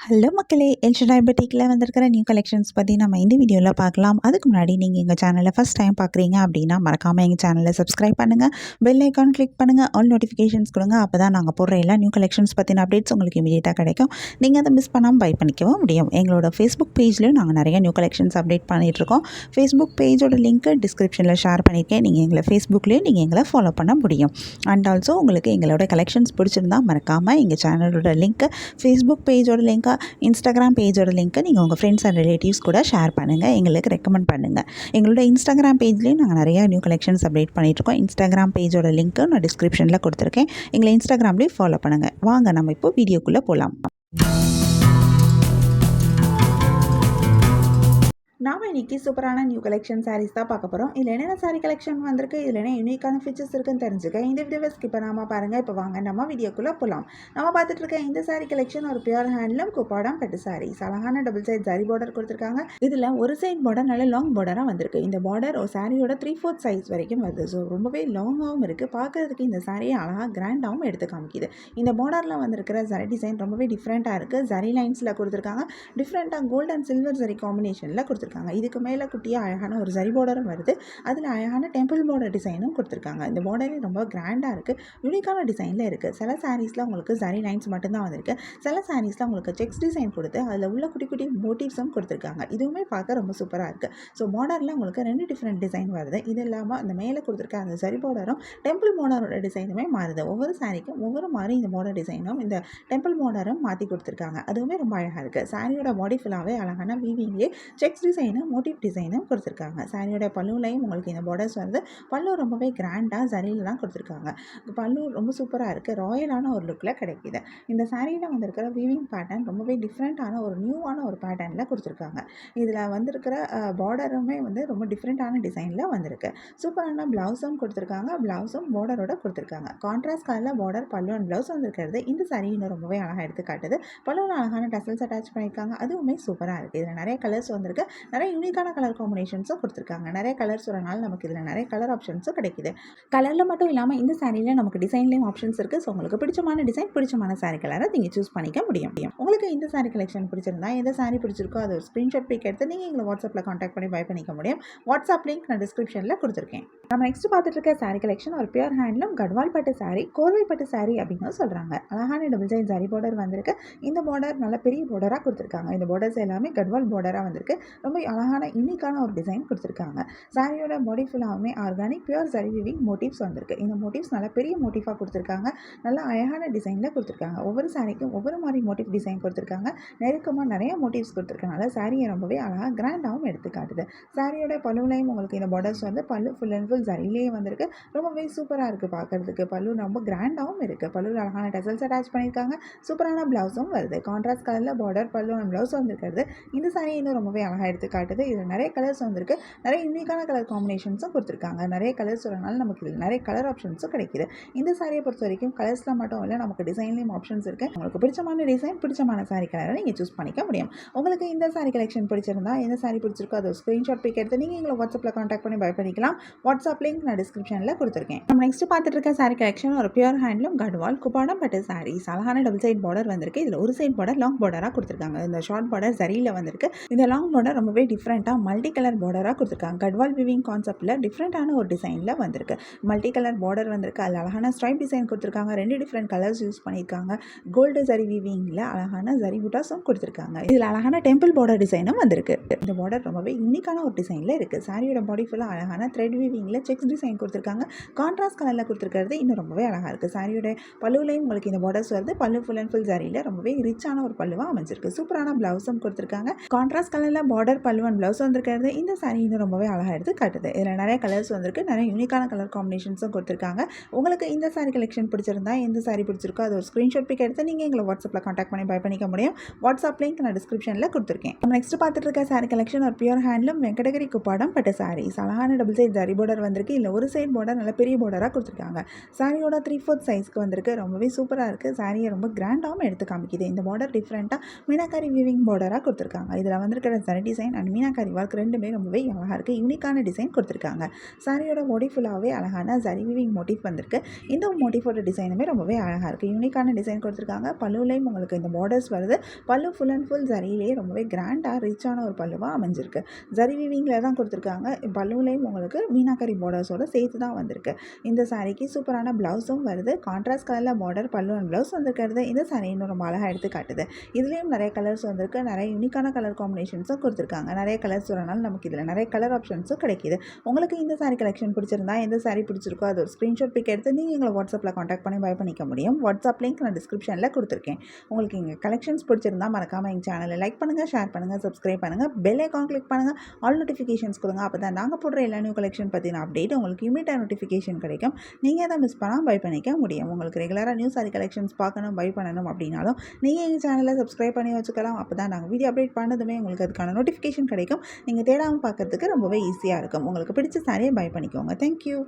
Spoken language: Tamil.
ஹலோ மக்களே, எல்ஷடாய் பொட்டிக்கில் வந்திருக்கிற நியூ கலெக்ஷன்ஸ் பற்றி நம்ம இந்த வீடியோவில் பார்க்கலாம். அதுக்கு முன்னாடி நீங்கள் எங்கள் சேனலை ஃபஸ்ட் டைம் பார்க்குறீங்க அப்படின்னா மறக்காமல் எங்கள் சேனலை சப்ஸ்கிரைப் பண்ணுங்கள், பெல் ஐக்கான் கிளிக் பண்ணுங்கள், ஆல் நோட்டிஃபிகேஷன்ஸ் கொடுங்க. அப்போ தான் நாங்கள் போடுற எல்லா நியூ கலெக்ஷன்ஸ் பற்றின அப்டேட்ஸ் உங்களுக்கு இமீடியட்டாக கிடைக்கும். நீங்கள் அதை மிஸ் பண்ணாமல் பை பண்ணிக்கவும் முடியும். எங்களோட ஃபேஸ்புக் பேஜ்லேயும் நாங்கள் நிறைய நியூ கலெக்ஷன்ஸ் அப்டேட் பண்ணிகிட்ருக்கோம். ஃபேஸ்புக் பேஜோட லிங்க்கு டிஸ்கிரிப்ஷனில் ஷேர் பண்ணியிருக்கேன். நீங்கள் எங்களை ஃபேஸ்புக்லேயும் நீங்கள் எங்களை ஃபாலோ பண்ண முடியும். அண்ட் ஆல்சோ உங்களுக்கு எங்களோட கலெக்ஷன்ஸ் பிடிச்சிருந்தா மறக்காமல் எங்கள் சேனலோட லிங்க்கு, ஃபேஸ்புக் பேஜோட லிங்க்கை, இன்ஸ்டாகிராம் பேஜோட லிங்க்கை நீங்கள் உங்கள் ஃப்ரெண்ட்ஸ் அண்ட் ரிலேட்டிவ்ஸ் கூட ஷேர் பண்ணுங்கள், எங்களுக்கு ரெக்கமெண்ட் பண்ணுங்கள். எங்களோட இன்ஸ்டாகிராம் பேஜ்லேயும் நாங்கள் நிறையா நியூ கலெக்ஷன்ஸ் அப்டேட் பண்ணிகிட்ருக்கோம். இன்ஸ்டாகிராம் பேஜோட லிங்க்கு நான் டிஸ்கிரிப்ஷனில் கொடுத்துருக்கேன். எங்களை இன்ஸ்டாகிராம்லேயும் ஃபாலோ பண்ணுங்கள். வாங்க நம்ம இப்போ வீடியோக்குள்ளே போகலாம். நாம் இன்றைக்கி சூப்பரான நியூ கலெக்ஷன் சாரீஸ் தான் பார்க்க போகிறோம். இதில் என்னென்ன சாரீ கலெக்ஷன் வந்திருக்கு, இதில் என்ன யூனிக்கான ஃபீச்சர்ஸ் இருக்குன்னு தெரிஞ்சுக்க இந்த வீடியோவை ஸ்கிப் பண்ணாமல் பாருங்கள். இப்போ வாங்க நம்ம வீடியோக்குள்ளே போகலாம். நம்ம பார்த்துட்டு இருக்க இந்த சாரீ கலெக்ஷன் ஒரு பியூர் ஹேண்ட்லூம் குப்பாடம் பட்டு சாரீஸ். அழகான டபுள் சைட் ஜரி பார்டர் கொடுத்துருக்காங்க. இதில் ஒரு சைட் பார்டர் நல்ல லாங் பார்டராக வந்திருக்கு. இந்த பார்டர் ஒரு சாரியோட 3/4 சைஸ் வரைக்கும் வருது. ஸோ ரொம்பவே லாங்காகவும் இருக்குது. பார்க்குறதுக்கு இந்த சாரியை அழகாக கிராண்டாகவும் எடுத்து காமிக்குது. இந்த பார்டரில் வந்திருக்கிற ஜரி டிசைன் ரொம்பவே டிஃப்ரெண்ட்டாக இருக்குது. ஜரி லைன்ஸில் கொடுத்துருக்காங்க. டிஃப்ரெண்ட்டாக கோல்டு அண்ட் சில்வர் ஜரி காம்பினேஷனில் கொடுத்துருக்காங்க. இதுக்கு மேலே குட்டியாக அழகான ஒரு ஜரி பார்டரும் வருது. அதில் அழகான டெம்பிள் பார்டர் டிசைனும் கொடுத்துருக்காங்க. இந்த பார்டரே ரொம்ப கிராண்டாக இருக்குது. யூனிக்கான டிசைனில் இருக்குது. சில சாரீஸில் உங்களுக்கு ஜரி லைன்ஸ் மட்டும்தான் வந்திருக்கு. சில சாரீஸில் உங்களுக்கு செக்ஸ் டிசைன் கொடுத்து அதில் உள்ள குட்டி குட்டி மோட்டிவ்ஸும் கொடுத்துருக்காங்க. இதுவுமே பார்க்க ரொம்ப சூப்பராக இருக்குது. ஸோ பார்டரில் உங்களுக்கு 2 டிஃப்ரெண்ட் டிசைன் வருது. இது இல்லாமல் அந்த மேலே கொடுத்துருக்க அந்த ஜரி பார்டரும் டெம்பிள் பார்டரோட டிசைனுமே மாறுது. ஒவ்வொரு சாரிக்கும் ஒவ்வொரு மாதிரி இந்த பார்டர் டிசைனும் இந்த டெம்பிள் பார்டரும் மாற்றி கொடுத்துருக்காங்க. அதுவுமே ரொம்ப அழகாக இருக்குது. சாரியோட பாடி ஃபுல்லாகவே அழகான வீவிங்லேயே செக்ஸ் டிசைனும் மோட்டிவ் டிசைனும் கொடுத்துருக்காங்க. சாரியோட பல்லுலையும் உங்களுக்கு இந்த பார்டர்ஸ் வந்து பல்லு ரொம்பவே கிராண்டாக ஜரியில் தான் கொடுத்துருக்காங்க. பல்லு ரொம்ப சூப்பராக இருக்குது. ராயலான ஒரு லுக்கில் கிடைக்கிது. இந்த சாரியில் வந்திருக்கிற வீவிங் பேட்டர்ன் ரொம்பவே டிஃப்ரெண்ட்டான ஒரு நியூவான ஒரு பேட்டர்னில் கொடுத்துருக்காங்க. இதில் வந்திருக்கிற பார்டருமே வந்து ரொம்ப டிஃப்ரெண்ட்டான டிசைனில் வந்திருக்கு. சூப்பரான ப்ளவுஸும் கொடுத்துருக்காங்க. ப்ளவுஸும் பார்டரோட கொடுத்துருக்காங்க. கான்ட்ராஸ்ட் கலரில் பார்டர் பல்லு அண்ட் ப்ளவுஸ் வந்திருக்கிறது இந்த சாரி இன்னும் ரொம்பவே அழகாக எடுத்து காட்டுது. பல்லுவில் அழகான டசல்ஸ் அட்டாச் பண்ணியிருக்காங்க. அதுவுமே சூப்பராக இருக்குது. இதில் நிறைய கலர்ஸ் வந்திருக்கு. நிறைய யூனிக்கான கலர் காம்பினேஷன்ஸும் கொடுத்துருக்காங்க. நிறைய கலர்ஸ் வரனால நமக்கு இதில் நிறைய கலர் ஆப்ஷன்ஸும் கிடைக்குது. கலரில் மட்டும் இல்லாமல் இந்த சாரியில் நமக்கு டிசைன்லேயும் ஆப்ஷன்ஸ் இருக்குது. ஸோ உங்களுக்கு பிடிச்சமான டிசைன், பிடிச்சமான சாரி கலரை நீங்கள் சூஸ் பண்ணிக்க முடியும். உங்களுக்கு இந்த சாரி கலெக்ஷன் பிடிச்சிருந்தா, எந்த சாரி பிடிச்சிருக்கோ அது ஒரு ஸ்க்ரீன்ஷாட் பிக் எடுத்து நீங்கள் எங்களை வாட்ஸ்அப்பில் கான்டாக்ட் பண்ணி பை பண்ணிக்க முடியும். வாட்ஸ்அப் லிங்க் நான் டிஸ்கிரிப்ஷனில் கொடுத்துருக்கேன். நம்ம நெக்ஸ்ட் பார்த்துட்டு இருக்க சாரி கலெக்ஷன் ஒரு பியூர் ஹேண்ட்லூம் கட்வால் பட்டு சாரி, கோர்வை பட்டு சாரி அப்படின்னு சொல்கிறாங்க. அழகான டபுள் சைட் ஜரி பார்டர் வந்திருக்கு. இந்த பார்டர் நல்ல பெரிய பார்டராக கொடுத்துருக்காங்க. இந்த பார்டர்ஸ் எல்லாமே கட்வால் பார்டராக வந்திருக்கு. ரொம்ப அழகான யூனிக்கான ஒரு டிசைன் கொடுத்துருக்காங்க. சாரியோட பாடி ஃபுல்லாகவுமே organic pure zari weaving motifs வந்திருக்கு. இந்த மோட்டிவ்ஸ் நல்ல பெரிய மோட்டிவாக கொடுத்துருக்காங்க. நல்ல அழகான டிசைனில் கொடுத்துருக்காங்க. ஒவ்வொரு சாரிக்கும் ஒவ்வொரு மாதிரி மோட்டிவ் டிசைன் கொடுத்துருக்காங்க. நெருக்கமாக நிறைய மோட்டிவ்ஸ் கொடுத்துருக்கனால சாரியை ரொம்பவே அழகாக கிராண்டாகவும் எடுத்து காட்டுது. சாரியோட பல்லுலையும் உங்களுக்கு இந்த பார்டர்ஸ் வந்து பல்லு ஃபுல் அண்ட் ஃபுல் ஜரிலேயே வந்திருக்கு. ரொம்பவே சூப்பராக இருக்குது பார்க்குறதுக்கு. பல்லு ரொம்ப கிராண்டாகவும் இருக்குது. பல்லுவில் அழகான டசல்ஸ் அட்டாச் பண்ணியிருக்காங்க. சூப்பரான ப்ளவுஸும் வருது. கான்ட்ராஸ்ட் கலரில் பார்டர் பல்லு அண்ட் ப்ளவுஸ் வந்திருக்கிறது இந்த சாரி இன்னும் ரொம்பவே அழகாக எடுத்து காட்டுது. இதில் நிறைய கலர்ஸ் வந்திருக்கு. நிறைய யூனிக்கான கலர் காம்பினேஷன்ஸும் கொடுத்துருக்காங்க. நிறைய கலர்ஸ் வரனால நமக்கு இதில் நிறைய கலர் ஆப்ஷன்ஸும் கிடைக்குது. இந்த சாரியை பொறுத்த வரைக்கும் கலர்ஸில் மட்டும் இல்லை, நமக்கு டிசைன்லேயும் ஆப்ஷன்ஸ் இருக்குது. உங்களுக்கு பிடிச்சமான டிசைன், பிடிச்சமான சாரி கலரை நீங்கள் சூஸ் பண்ணிக்க முடியும். உங்களுக்கு இந்த சாரி கலெக்ஷன் பிடிச்சிருந்தா, எந்த சாரி பிடிச்சிருக்கோ அதை ஸ்க்ரீன்ஷாட் பிக் எடுத்து நீங்கள் எங்களை வாட்ஸ்அப்பில் கான்டாக்ட் பண்ணி பை பண்ணிக்கலாம். வாட்ஸ்அப் லிங்க் நான் டிஸ்கிரிப்ஷனில் கொடுத்துருக்கேன். நம்ம நெக்ஸ்ட் பார்த்துட்டு இருக்க சாரி கலெக்ஷன் ஒரு பியூர் ஹேண்ட்லூம் கட்வால் குப்பாடம் பட்டு சாரீஸ். அழகான டபுள் சைட் பார்டர் வந்திருக்கு. இதில் ஒரு சைட் பார்டர் லாங் பார்டராக கொடுத்துருக்காங்க. இந்த ஷார்ட் பார்டர் ஜரியில் வந்திருக்கு. இந்த லாங் பார்டர் ரொம்பவே டிஃப்ரெண்ட்டாக மல்டி கலர் பார்டராக கொடுத்துருக்காங்க. கட்வால் விவிங் கான்செப்டில் டிஃப்ரெண்ட்டான ஒரு டிசைனில் வந்திருக்கு. மல்டி கலர் பார்டர் வந்திருக்கு. அதில் அழகான ஸ்ட்ரைப் டிசைன் கொடுத்துருக்காங்க. 2 டிஃப்ரெண்ட் கலர்ஸ் யூஸ் பண்ணியிருக்காங்க. கோல்டு ஜரி விவிங்கில் அழகான ஜரி புட்டாஸும் கொடுத்துருக்காங்க. இதில் அழகான டெம்பிள் பார்டர் டிசைனும் வந்திருக்கு. இந்த பார்டர் ரொம்பவே யூனிக்கான ஒரு டிசைனில் இருக்குது. சாரியோட பாடி ஃபுல்லாக அழகான த்ரெட் விவிங்கில் செக்ஸ் டிசைன் கொடுத்துருக்காங்க. கான்ட்ராஸ்ட் கலரில் கொடுத்துருக்கிறது இன்னும் ரொம்பவே அழகாக இருக்குது. சாரியோட பல்லுலையும் உங்களுக்கு இந்த பார்டர்ஸ் வருது. பல்லு ஃபுல் அண்ட் ஃபுல் ஜரியில் ரொம்பவே ரிச்சான ஒரு பல்லுவாக அமைஞ்சிருக்கு. சூப்பரான ப்ளவுஸும் கொடுத்துருக்காங்க. கான்ட்ராஸ்ட் கலரில் பார்டர் பல்லு அண்ட் ப்ளவுஸ் வந்திருக்கிறது இந்த சாரி இன்னும் ரொம்பவே அழகாக எடுத்து காட்டுது. இதில் நிறைய கலர்ஸ் வந்திருக்கு. நிறைய யூனிக்கான கலர் காம்பினேஷன்ஸும் கொடுத்துருக்காங்க. உங்களுக்கு இந்த சாரி கலெக்ஷன் பிடிச்சிருந்தா, எந்த சாரி பிடிச்சிருக்கோ அது ஒரு ஸ்க்ரீன்ஷாட் பிக் எடுத்து நீங்கள் எங்களை வாட்ஸ்அப்பில் கான்டாக்ட் பண்ணி பை பண்ணிக்க முடியும். வாட்ஸ்அப் லிங்க் நான் டிஸ்கிரிப்ஷனில் கொடுத்துருக்கேன். நம்ம நெக்ஸ்ட் பார்த்துட்டு இருக்க சாரி கலெக்ஷன் ஒரு பியூர் ஹேண்ட்லூம் வெங்கடகிரி குப்பாடம் பட்டு சாரீஸ். அழகான டபுள் சைட் ஜரி பார்டர் வந்திருக்கு. இல்லை ஒரு சைட் பார்டர் நல்ல பெரிய பார்டராக கொடுத்துருக்காங்க. சாரியோட 3/4 சைஸ்க்கு வந்திருக்கு. ரொம்பவே சூப்பராக இருக்குது. சாரியை ரொம்ப கிராண்டாகவும் எடுத்து காமிக்குது. இந்த பார்டர் டிஃப்ரெண்ட்டாக மீனாக்காரி வீவிங் பார்டராக கொடுத்துருக்காங்க. இதில் வந்திருக்கிற zari design and meenakari work ரெண்டுமே ரொம்பவே அழகாக இருக்குது. யூனிக்கான டிசைன் கொடுத்துருக்காங்க. சாரியோட மோட்டிவ் ஃபுல்லாகவே அழகான ஜரி வீவிங் மோட்டிவ் வந்திருக்கு. இந்த மோட்டிவோட டிசைனுமே ரொம்பவே அழகாக இருக்குது. யூனிக்கான டிசைன் கொடுத்துருக்காங்க. பல்லுலையும் உங்களுக்கு இந்த பார்டர்ஸ் வருது. பல்லு ஃபுல் அண்ட் ஃபுல் ஜரியிலேயே ரொம்பவே கிராண்டாக ரிச்சான ஒரு பல்லுவாக அமைஞ்சிருக்கு. ஜரி வீவிங்கில் தான் கொடுத்துருக்காங்க. பல்லுலையும் உங்களுக்கு மீனாக்கரி பார்டர்ஸோட சேர்த்து தான் வந்திருக்கு. இந்த சாரிக்கு சூப்பரான ப்ளவுஸும் வருது. கான்ட்ராஸ்ட் கலரில் பார்டர் பல்லு அண்ட் ப்ளவுஸ் வந்துருக்கிறது இந்த சாரி இன்னும் ரொம்ப அழகாக எடுத்து காட்டுது. இதுலேயும் நிறைய கலர்ஸ் வந்திருக்கு. நிறைய யூனிக்கான கலர் காம்பினேஷன்ஸும் கொடுத்துருக்காங்க. நிறைய கலர்ஸ் வரனால நமக்கு இதில் நிறைய கலர் ஆப்ஷன்ஸும் கிடைக்கிது. உங்களுக்கு இந்த சாரி கலெக்ஷன் பிடிச்சிருந்தா எந்த சாரி பிடிச்சிருக்கோ அது ஒரு ஸ்க்ரீன்ஷாட் பிக் எடுத்து நீங்கள் எங்களை வாட்ஸ்அப்பில் காண்டாக்ட் பண்ணி பை பண்ணிக்க முடியும். வாட்ஸ்அப் லிங்க் நான் டிஸ்கிரிப்ஷனில் கொடுத்துருக்கேன். உங்களுக்கு இங்கே கலெக்ஷன்ஸ் பிடிச்சிருந்தா மறக்காமல் எங்கள் சேனலை லைக் பண்ணுங்கள், ஷேர் பண்ணுங்கள், சப்ஸ்கிரைப் பண்ணுங்கள், பெல் ஐக்கான் கிளிக் பண்ணுங்கள், ஆல் நோட்டிஃபிகேஷன்ஸ் கொடுங்க. அப்போ தான் நாங்கள் போடுற எல்லா நியூ கலெக்ஷன் பற்றின அப்டேட் உங்களுக்கு இமீடியட்டாக நோட்டிஃபிகேஷன் கிடைக்கும். நீங்கள் எதை மிஸ் பண்ணால் பை பண்ணிக்க முடியும். உங்களுக்கு ரெகுலராக நியூ சாரி கலெக்ஷன்ஸ் பார்க்கணும், பை பண்ணணும் அப்படின்னாலும் நீங்கள் எங்கள் சேனலை சப்ஸ்கிரைப் பண்ணி வச்சுக்கலாம். அப்போ தான் நாங்கள் வீடியோ அப்டேட் பண்ணதுமே உங்களுக்கு அதுக்கான நோட்டிஃபிகேஷன் கிடைக்கும். நீங்கள் தேடாமல் பார்க்கறதுக்கு ரொம்பவே ஈஸியாக இருக்கும். உங்களுக்கு பிடிச்ச சாரியை பை பண்ணிக்கோங்க. தேங்க்யூ.